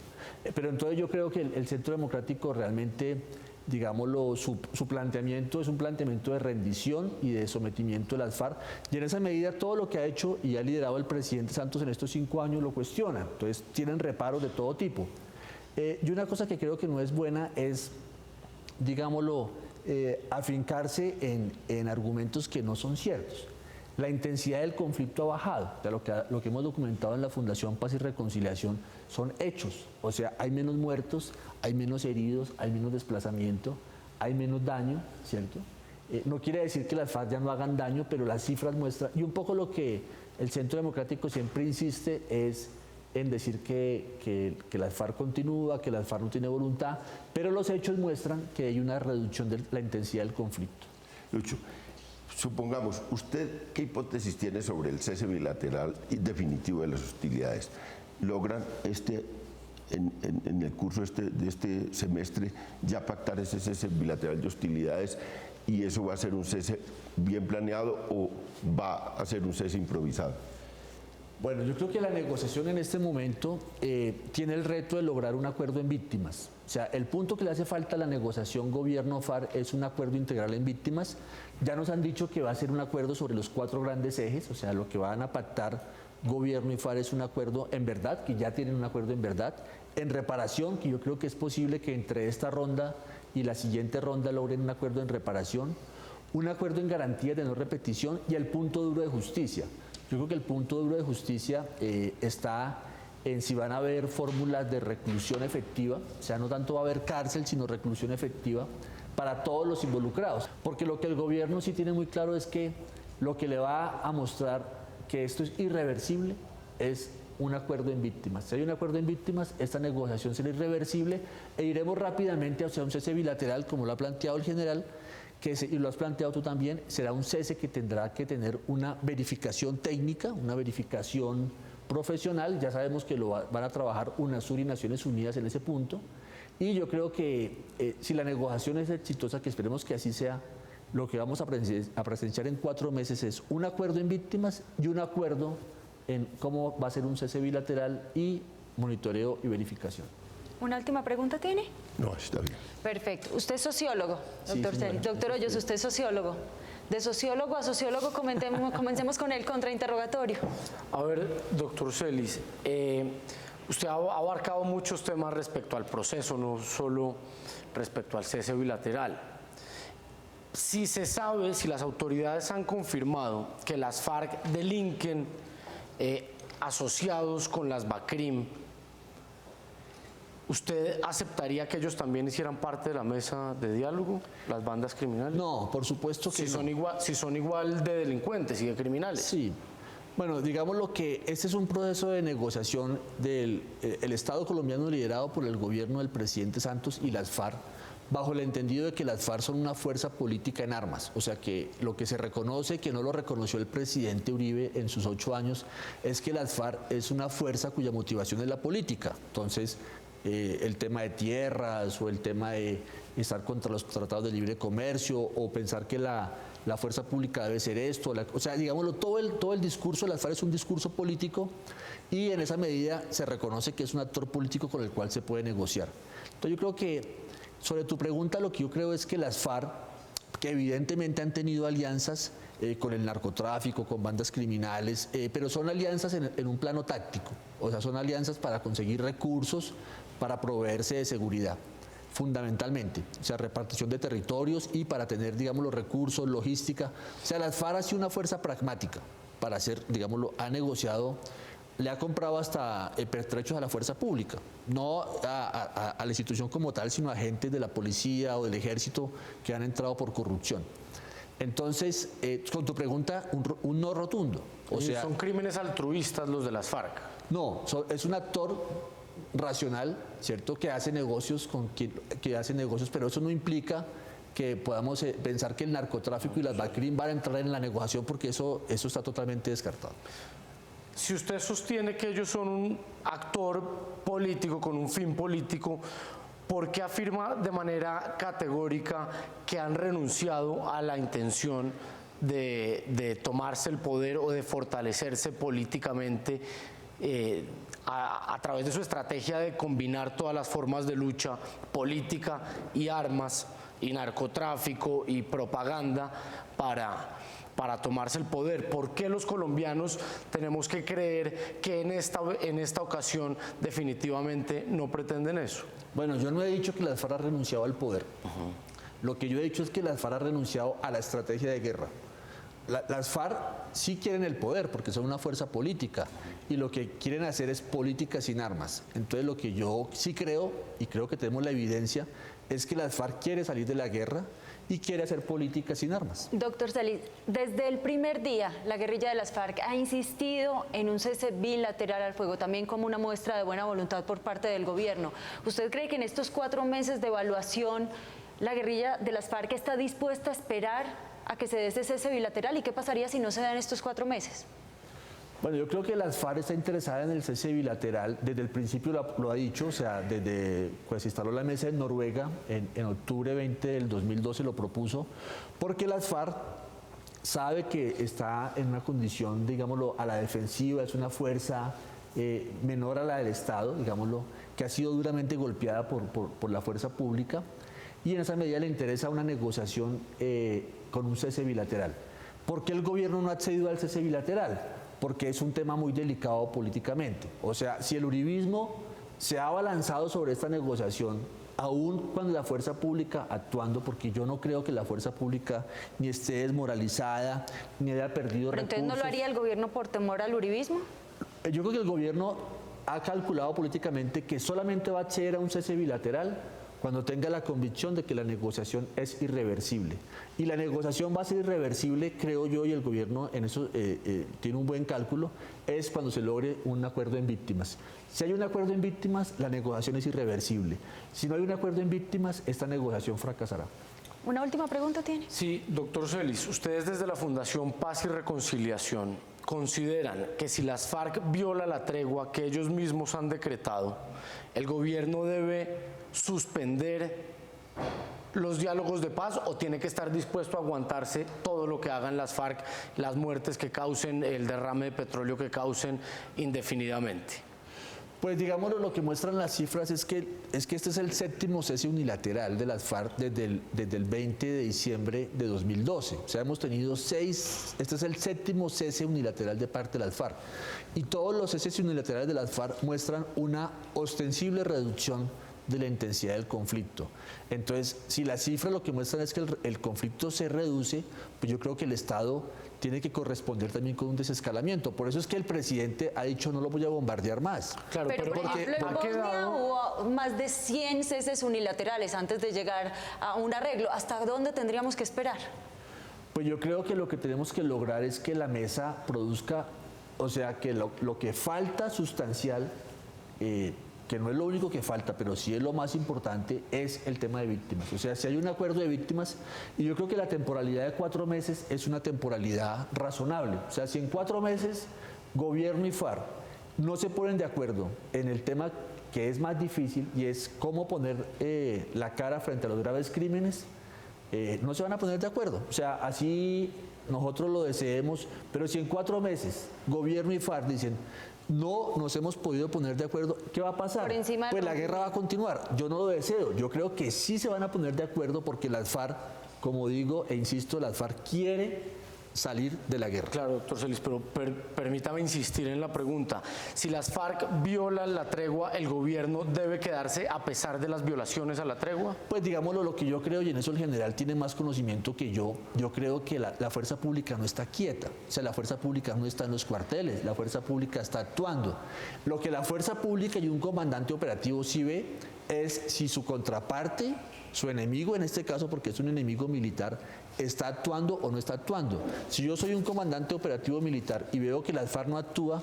Pero entonces yo creo que el Centro Democrático realmente, digámoslo, su planteamiento es un planteamiento de rendición y de sometimiento de las FARC, y en esa medida todo lo que ha hecho y ha liderado el presidente Santos en estos 5 años lo cuestiona. Entonces tienen reparos de todo tipo. Y una cosa que creo que no es buena es, digámoslo, afincarse en argumentos que no son ciertos. La intensidad del conflicto ha bajado. O sea, lo que hemos documentado en la Fundación Paz y Reconciliación son hechos. O sea, hay menos muertos, hay menos heridos, hay menos desplazamiento, hay menos daño, ¿cierto? No quiere decir que las FARC ya no hagan daño, pero las cifras muestran, y un poco lo que el Centro Democrático siempre insiste es en decir que las FARC continúa, que las FARC no tiene voluntad, pero los hechos muestran que hay una reducción de la intensidad del conflicto. Lucho, supongamos, ¿usted qué hipótesis tiene sobre el cese bilateral y definitivo de las hostilidades? ¿Logran en el curso de este semestre ya pactar ese cese bilateral de hostilidades y eso va a ser un cese bien planeado o va a ser un cese improvisado? Yo creo que, bueno, primero, yo creo que el cese bilateral, digamos, es un cese bilateral que se va a dar, digamos, en el marco de una negociación. Yo creo que Bueno, yo creo que la negociación en este momento tiene el reto de lograr un acuerdo en víctimas. O sea, el punto que le hace falta a la negociación gobierno-FARC es un acuerdo integral en víctimas. Ya nos han dicho que va a ser un acuerdo sobre los 4 grandes ejes, o sea, lo que van a pactar gobierno y FARC es un acuerdo en verdad, que ya tienen un acuerdo en verdad. En reparación, que yo creo que es posible que entre esta ronda y la siguiente ronda logren un acuerdo en reparación. Un acuerdo en garantías de no repetición y el punto duro de justicia. Yo creo que el punto duro de justicia está en si van a haber fórmulas de reclusión efectiva, o sea, no tanto va a haber cárcel, sino reclusión efectiva para todos los involucrados. Porque lo que el gobierno sí tiene muy claro es que lo que le va a mostrar que esto es irreversible es un acuerdo en víctimas. Si hay un acuerdo en víctimas, esta negociación será irreversible e iremos rápidamente hacia un cese bilateral, como lo ha planteado el general, y lo has planteado tú también, será un cese que tendrá que tener una verificación técnica, una verificación profesional. Ya sabemos que lo van a trabajar UNASUR y Naciones Unidas en ese punto. Y yo creo que si la negociación es exitosa, que esperemos que así sea, lo que vamos a presenciar en 4 meses es un acuerdo en víctimas y un acuerdo en cómo va a ser un cese bilateral y monitoreo y verificación. ¿Una última pregunta tiene? No, está bien. Perfecto. Usted es sociólogo, doctor Sí, Celis. Doctor Hoyos, usted es sociólogo. De sociólogo a sociólogo, comencemos con el contrainterrogatorio. A ver, doctor Celis, usted ha abarcado muchos temas respecto al proceso, no solo respecto al cese bilateral. Si se sabe, si las autoridades han confirmado que las FARC delinquen asociados con las BACRIM, ¿usted aceptaría que ellos también hicieran parte de la mesa de diálogo, las bandas criminales? No, por supuesto que no. Si son igual de delincuentes y de criminales. Sí. Bueno, digamos lo que este es un proceso de negociación del Estado colombiano liderado por el gobierno del presidente Santos y las FARC, bajo el entendido de que las FARC son una fuerza política en armas. O sea que lo que se reconoce, que no lo reconoció el presidente Uribe en sus 8 años, es que las FARC es una fuerza cuya motivación es la política. Entonces, el tema de tierras o el tema de estar contra los tratados de libre comercio o pensar que la fuerza pública debe ser esto, o sea, digámoslo, todo el discurso de las FARC es un discurso político y en esa medida se reconoce que es un actor político con el cual se puede negociar. Entonces yo creo que sobre tu pregunta, lo que yo creo es que las FARC, que evidentemente han tenido alianzas con el narcotráfico, con bandas criminales, pero son alianzas en un plano táctico, o sea, son alianzas para conseguir recursos, para proveerse de seguridad, fundamentalmente, o sea, repartición de territorios y para tener, digamos, los recursos, logística. O sea, las FARC ha sido una fuerza pragmática para hacer, digámoslo, ha negociado, le ha comprado hasta pertrechos a la fuerza pública, no a la institución como tal, sino a agentes de la policía o del ejército que han entrado por corrupción. Entonces, con tu pregunta, un no rotundo. O sea, ¿son crímenes altruistas los de las FARC? No, es un actor racional, ¿cierto? Que hace negocios pero eso no implica que podamos pensar que el narcotráfico y las BACRIM van a entrar en la negociación, porque eso está totalmente descartado. Si usted sostiene que ellos son un actor político con un fin político, ¿por qué afirma de manera categórica que han renunciado a la intención de tomarse el poder o de fortalecerse políticamente a través de su estrategia de combinar todas las formas de lucha política y armas y narcotráfico y propaganda para tomarse el poder? ¿Por qué los colombianos tenemos que creer que en esta ocasión definitivamente no pretenden eso? Bueno, yo no he dicho que las FARC ha renunciado al poder. Lo que yo he dicho es que las FARC ha renunciado a la estrategia de guerra. Las FARC sí quieren el poder porque son una fuerza política y lo que quieren hacer es política sin armas. Entonces lo que yo sí creo, y creo que tenemos la evidencia, es que las FARC quiere salir de la guerra y quiere hacer política sin armas. Doctor Celis, desde el primer día la guerrilla de las FARC ha insistido en un cese bilateral al fuego, también como una muestra de buena voluntad por parte del gobierno. ¿Usted cree que en estos 4 meses de evaluación la guerrilla de las FARC está dispuesta a esperar a que se dé ese cese bilateral? ¿Y qué pasaría si no se dan estos 4 meses? Bueno, yo creo que las FARC está interesada en el cese bilateral, desde el principio lo ha dicho, o sea, desde pues se instaló la mesa en Noruega, en octubre 20 del 2012 lo propuso, porque las FARC sabe que está en una condición, digámoslo, a la defensiva, es una fuerza menor a la del Estado, digámoslo, que ha sido duramente golpeada por la fuerza pública, y en esa medida le interesa una negociación con un cese bilateral. ¿Por qué el gobierno no ha accedido al cese bilateral? Porque es un tema muy delicado políticamente. O sea, si el uribismo se ha abalanzado sobre esta negociación, aún cuando la fuerza pública actuando, porque yo no creo que la fuerza pública ni esté desmoralizada, ni haya perdido ¿Pero recursos. entonces no lo haría el gobierno por temor al uribismo? Yo creo que el gobierno ha calculado políticamente que solamente va a acceder a un cese bilateral cuando tenga la convicción de que la negociación es irreversible. Y la negociación va a ser irreversible, creo yo, y el gobierno en eso tiene un buen cálculo, es cuando se logre un acuerdo en víctimas. Si hay un acuerdo en víctimas, la negociación es irreversible. Si no hay un acuerdo en víctimas, esta negociación fracasará. ¿Una última pregunta tiene? Sí, doctor Celis, ustedes desde la Fundación Paz y Reconciliación consideran que si las FARC viola la tregua que ellos mismos han decretado, el gobierno debe suspender los diálogos de paz o tiene que estar dispuesto a aguantarse todo lo que hagan las FARC, las muertes que causen, el derrame de petróleo que causen indefinidamente? Pues digámoslo, lo que muestran las cifras es que este es el 7º cese unilateral de las FARC desde el 20 de diciembre de 2012. O sea, hemos tenido 6, este es el 7º cese unilateral de parte de las FARC. Y todos los ceses unilaterales de las FARC muestran una ostensible reducción de la intensidad del conflicto. Entonces, si las cifras lo que muestran es que el conflicto se reduce, pues yo creo que el Estado tiene que corresponder también con un desescalamiento. Por eso es que el presidente ha dicho no lo voy a bombardear más. Claro, pero por ejemplo, en Bosnia hubo más de 100 ceses unilaterales antes de llegar a un arreglo. ¿Hasta dónde tendríamos que esperar? Pues yo creo que lo que tenemos que lograr es que la mesa produzca, o sea, que lo que falta sustancial, que no es lo único que falta, pero sí es lo más importante, es el tema de víctimas. O sea, si hay un acuerdo de víctimas, y yo creo que la temporalidad de 4 meses es una temporalidad razonable. O sea, si en 4 meses gobierno y FARC no se ponen de acuerdo en el tema que es más difícil, y es cómo poner la cara frente a los graves crímenes, no se van a poner de acuerdo. O sea, así nosotros lo deseemos, pero si en 4 meses gobierno y FARC dicen no nos hemos podido poner de acuerdo, ¿qué va a pasar? Pues la guerra va a continuar. Yo no lo deseo. Yo creo que sí se van a poner de acuerdo porque las FARC, como digo e insisto, las FARC quiere salir de la guerra. Claro, doctor Celis, pero permítame insistir en la pregunta. Si las FARC violan la tregua, ¿el gobierno debe quedarse a pesar de las violaciones a la tregua? Pues digámoslo, lo que yo creo, y en eso el general tiene más conocimiento que yo creo que la fuerza pública no está quieta. O sea, la fuerza pública no está en los cuarteles, la fuerza pública está actuando. Lo que la fuerza pública y un comandante operativo sí ve es si su contraparte, su enemigo en este caso, porque es un enemigo militar, está actuando o no está actuando. Si yo soy un comandante operativo militar y veo que la FARC no actúa,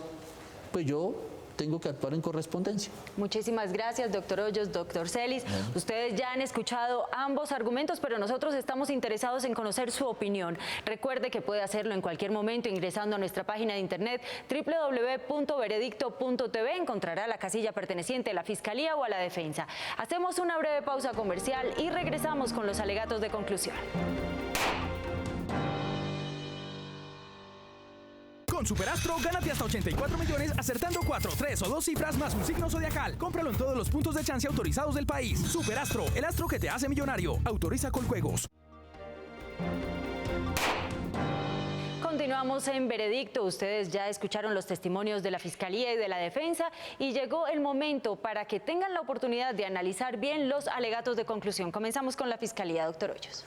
pues yo tengo que actuar en correspondencia. Muchísimas gracias, doctor Hoyos, doctor Celis. Ustedes ya han escuchado ambos argumentos, pero nosotros estamos interesados en conocer su opinión. Recuerde que puede hacerlo en cualquier momento ingresando a nuestra página de internet www.veredicto.tv. Encontrará la casilla perteneciente a la Fiscalía o a la Defensa. Hacemos una breve pausa comercial y regresamos con los alegatos de conclusión. Con Superastro, gánate hasta 84 millones acertando 4, 3 o 2 cifras más un signo zodiacal. Cómpralo en todos los puntos de chance autorizados del país. Superastro, el astro que te hace millonario. Autoriza Coljuegos. Continuamos en Veredicto. Ustedes ya escucharon los testimonios de la Fiscalía y de la Defensa y llegó el momento para que tengan la oportunidad de analizar bien los alegatos de conclusión. Comenzamos con la Fiscalía, doctor Hoyos.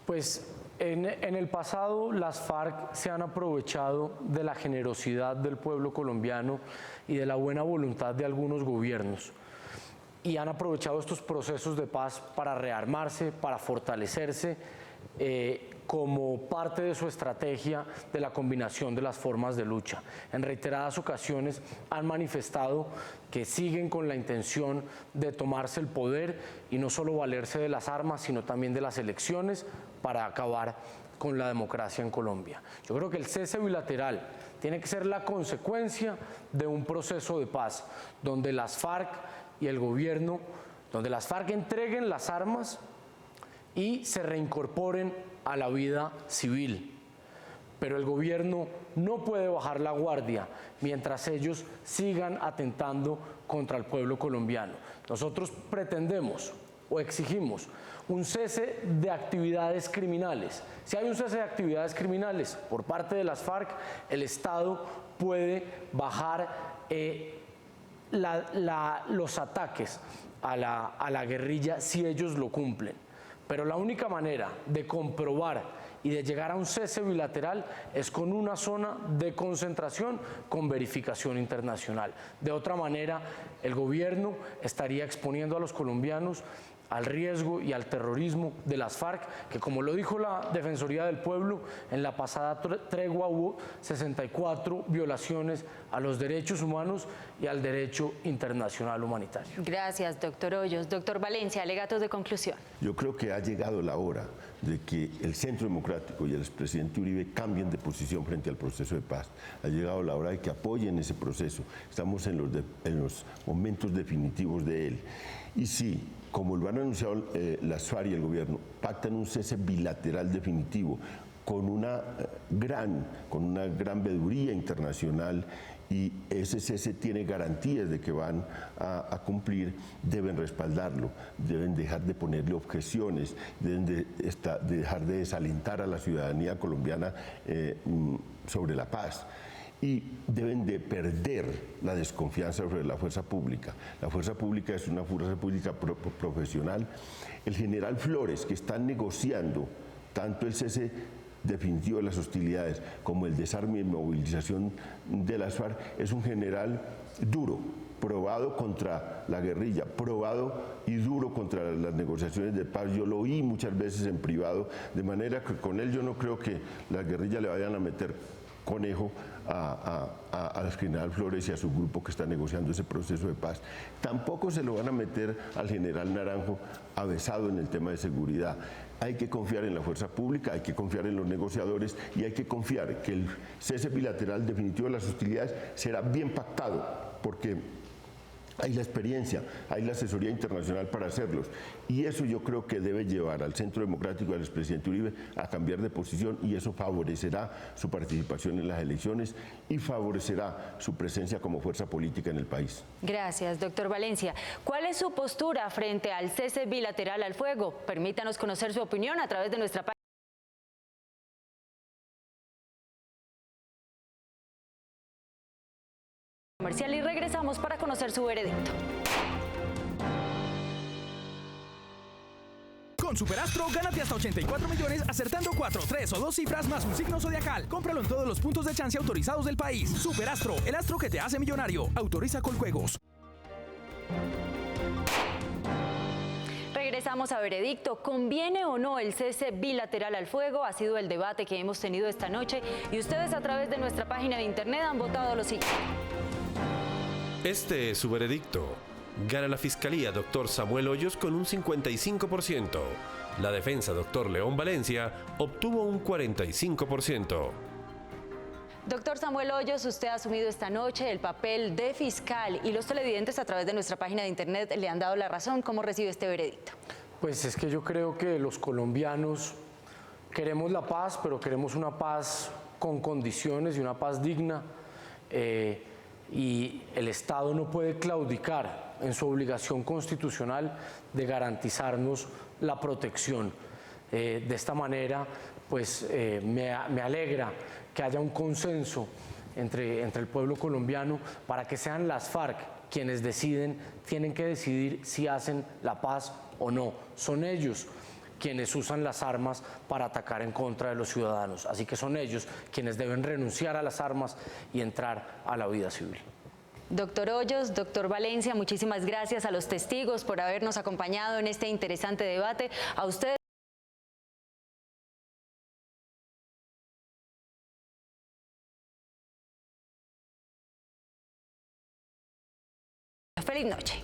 Pues en el pasado las FARC se han aprovechado de la generosidad del pueblo colombiano y de la buena voluntad de algunos gobiernos y han aprovechado estos procesos de paz para rearmarse, para fortalecerse como parte de su estrategia de la combinación de las formas de lucha. En reiteradas ocasiones han manifestado que siguen con la intención de tomarse el poder y no solo valerse de las armas, sino también de las elecciones para acabar con la democracia en Colombia. Yo creo que el cese bilateral tiene que ser la consecuencia de un proceso de paz donde las FARC y el gobierno, donde las FARC entreguen las armas y se reincorporen a la vida civil. pero el gobierno no puede bajar la guardia mientras ellos sigan atentando contra el pueblo colombiano. Nosotros pretendemos o exigimos un cese de actividades criminales. Si hay un cese de actividades criminales por parte de las FARC, el Estado puede bajar los ataques a la guerrilla si ellos lo cumplen. Pero la única manera de comprobar y de llegar a un cese bilateral es con una zona de concentración con verificación internacional. De otra manera, el gobierno estaría exponiendo a los colombianos al riesgo y al terrorismo de las FARC, que como lo dijo la Defensoría del Pueblo, en la pasada tregua hubo 64 violaciones a los derechos humanos y al derecho internacional humanitario. Gracias, doctor Hoyos. Doctor Valencia, alegatos de conclusión. Yo creo que ha llegado la hora de que el Centro Democrático y el expresidente Uribe cambien de posición frente al proceso de paz. Ha llegado la hora de que apoyen ese proceso. Estamos en los momentos definitivos de él. Y sí, como lo han anunciado las FARC y el gobierno, pactan un cese bilateral definitivo con una gran veeduría internacional, y ese cese tiene garantías de que van a cumplir, deben respaldarlo, deben dejar de ponerle objeciones, deben dejar de desalentar a la ciudadanía colombiana sobre la paz. Y deben de perder la desconfianza sobre la fuerza pública. La fuerza pública es una fuerza pública profesional. El general Flores, que está negociando tanto el cese definitivo de las hostilidades como el desarme y movilización de las FARC, es un general duro, probado contra la guerrilla, probado y duro contra las negociaciones de paz. Yo lo oí muchas veces en privado, de manera que con él yo no creo que la guerrilla le vayan a meter conejo al general Flores y a su grupo que está negociando ese proceso de paz. Tampoco se lo van a meter al general Naranjo avesado en el tema de seguridad. Hay que confiar en la fuerza pública, hay que confiar en los negociadores y hay que confiar que el cese bilateral definitivo de las hostilidades será bien pactado, porque hay la experiencia, hay la asesoría internacional para hacerlos. Y eso yo creo que debe llevar al Centro Democrático y al expresidente Uribe a cambiar de posición, y eso favorecerá su participación en las elecciones y favorecerá su presencia como fuerza política en el país. Gracias, doctor Valencia. ¿Cuál es su postura frente al cese bilateral al fuego? Permítanos conocer su opinión a través de nuestra página. Comercial y regresamos para conocer su veredicto. Con Superastro, gánate hasta 84 millones acertando 4, 3 o 2 cifras más un signo zodiacal. Cómpralo en todos los puntos de chance autorizados del país. Superastro, el astro que te hace millonario. Autoriza Coljuegos. Regresamos a veredicto. ¿Conviene o no el cese bilateral al fuego? Ha sido el debate que hemos tenido esta noche y ustedes a través de nuestra página de internet han votado lo siguiente. Este es su veredicto. Gana la Fiscalía Dr. Samuel Hoyos con un 55%. La defensa Dr. León Valencia obtuvo un 45%. Doctor Samuel Hoyos, usted ha asumido esta noche el papel de fiscal y los televidentes a través de nuestra página de internet le han dado la razón. ¿Cómo recibe este veredicto? Pues es que yo creo que los colombianos queremos la paz, pero queremos una paz con condiciones y una paz digna. Y el Estado no puede claudicar en su obligación constitucional de garantizarnos la protección. De esta manera, pues me alegra que haya un consenso entre el pueblo colombiano para que sean las FARC quienes tienen que decidir si hacen la paz o no. Son ellos quienes usan las armas para atacar en contra de los ciudadanos. Así que son ellos quienes deben renunciar a las armas y entrar a la vida civil. Doctor Hoyos, doctor Valencia, muchísimas gracias a los testigos por habernos acompañado en este interesante debate. A ustedes. Feliz noche.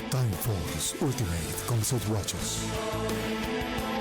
Time Force Ultimate con Watches.